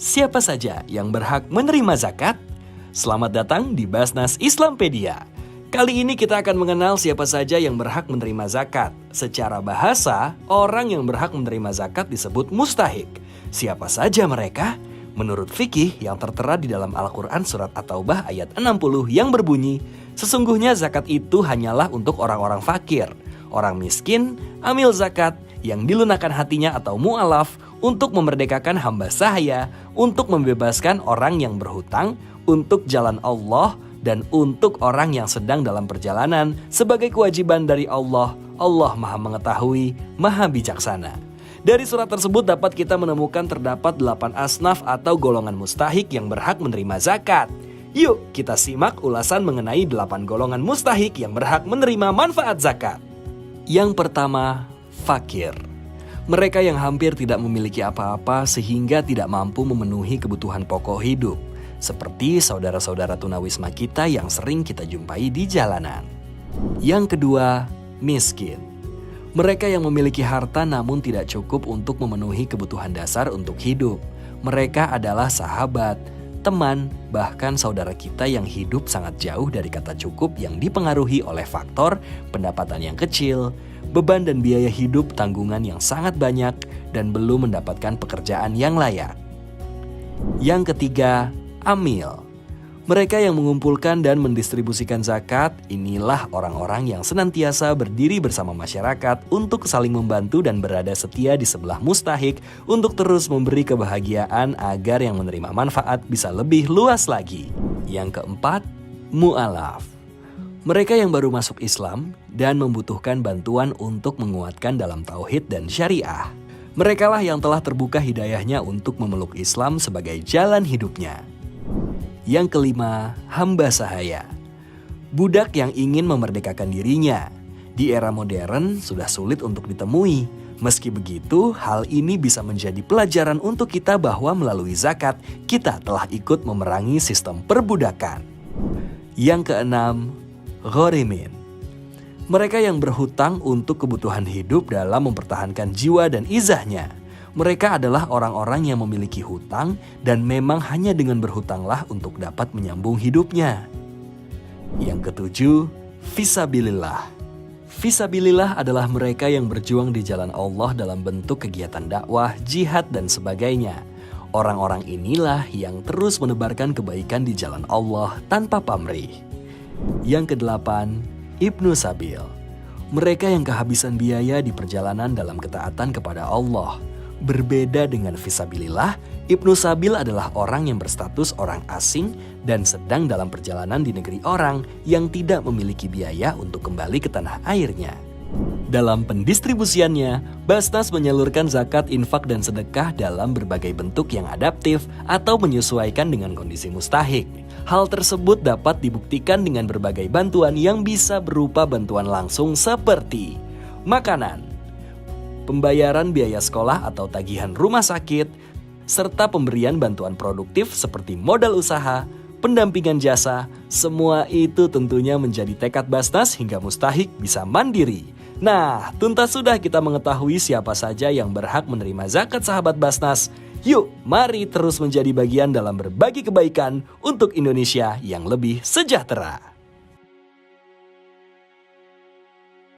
Siapa saja yang berhak menerima zakat? Selamat datang di Basnas Islampedia. Kali ini kita akan mengenal siapa saja yang berhak menerima zakat. Secara bahasa, orang yang berhak menerima zakat disebut mustahik. Siapa saja mereka? Menurut fikih yang tertera di dalam Al-Quran surat At-Taubah ayat 60 yang berbunyi, sesungguhnya zakat itu hanyalah untuk orang-orang fakir, orang miskin, amil zakat, yang dilunakkan hatinya atau mu'alaf, untuk memerdekakan hamba sahaya, untuk membebaskan orang yang berhutang, untuk jalan Allah, dan untuk orang yang sedang dalam perjalanan sebagai kewajiban dari Allah. Allah Maha Mengetahui, Maha Bijaksana. Dari surat tersebut dapat kita menemukan terdapat 8 asnaf atau golongan mustahik yang berhak menerima zakat. Yuk kita simak ulasan mengenai 8 golongan mustahik yang berhak menerima manfaat zakat. Yang pertama, fakir. Mereka yang hampir tidak memiliki apa-apa sehingga tidak mampu memenuhi kebutuhan pokok hidup. Seperti saudara-saudara tunawisma kita yang sering kita jumpai di jalanan. Yang kedua, miskin. Mereka yang memiliki harta namun tidak cukup untuk memenuhi kebutuhan dasar untuk hidup. Mereka adalah sahabat, teman, bahkan saudara kita yang hidup sangat jauh dari kata cukup yang dipengaruhi oleh faktor pendapatan yang kecil, beban dan biaya hidup tanggungan yang sangat banyak, dan belum mendapatkan pekerjaan yang layak. Yang ketiga, amil. Mereka yang mengumpulkan dan mendistribusikan zakat, inilah orang-orang yang senantiasa berdiri bersama masyarakat untuk saling membantu dan berada setia di sebelah mustahik untuk terus memberi kebahagiaan agar yang menerima manfaat bisa lebih luas lagi. Yang keempat, mu'alaf. Mereka yang baru masuk Islam dan membutuhkan bantuan untuk menguatkan dalam tauhid dan syariah. Merekalah yang telah terbuka hidayahnya untuk memeluk Islam sebagai jalan hidupnya. Yang kelima, hamba sahaya. Budak yang ingin memerdekakan dirinya. Di era modern sudah sulit untuk ditemui. Meski begitu, hal ini bisa menjadi pelajaran untuk kita bahwa melalui zakat, kita telah ikut memerangi sistem perbudakan. Yang keenam, ghorimin. Mereka yang berhutang untuk kebutuhan hidup dalam mempertahankan jiwa dan izahnya. Mereka adalah orang-orang yang memiliki hutang dan memang hanya dengan berhutanglah untuk dapat menyambung hidupnya. Yang ketujuh, fisabilillah. Fisabilillah adalah mereka yang berjuang di jalan Allah dalam bentuk kegiatan dakwah, jihad, dan sebagainya. Orang-orang inilah yang terus menebarkan kebaikan di jalan Allah tanpa pamrih. Yang kedelapan, Ibnu Sabil. Mereka yang kehabisan biaya di perjalanan dalam ketaatan kepada Allah. Berbeda dengan fisabilillah, Ibnu Sabil adalah orang yang berstatus orang asing dan sedang dalam perjalanan di negeri orang yang tidak memiliki biaya untuk kembali ke tanah airnya. Dalam pendistribusiannya, Basnas menyalurkan zakat, infak, dan sedekah dalam berbagai bentuk yang adaptif atau menyesuaikan dengan kondisi mustahik. Hal tersebut dapat dibuktikan dengan berbagai bantuan yang bisa berupa bantuan langsung seperti makanan, pembayaran biaya sekolah atau tagihan rumah sakit, serta pemberian bantuan produktif seperti modal usaha, pendampingan jasa. Semua itu tentunya menjadi tekad Basnas hingga mustahik bisa mandiri. Nah, tuntas sudah kita mengetahui siapa saja yang berhak menerima zakat sahabat Basnas. Yuk, mari terus menjadi bagian dalam berbagi kebaikan untuk Indonesia yang lebih sejahtera.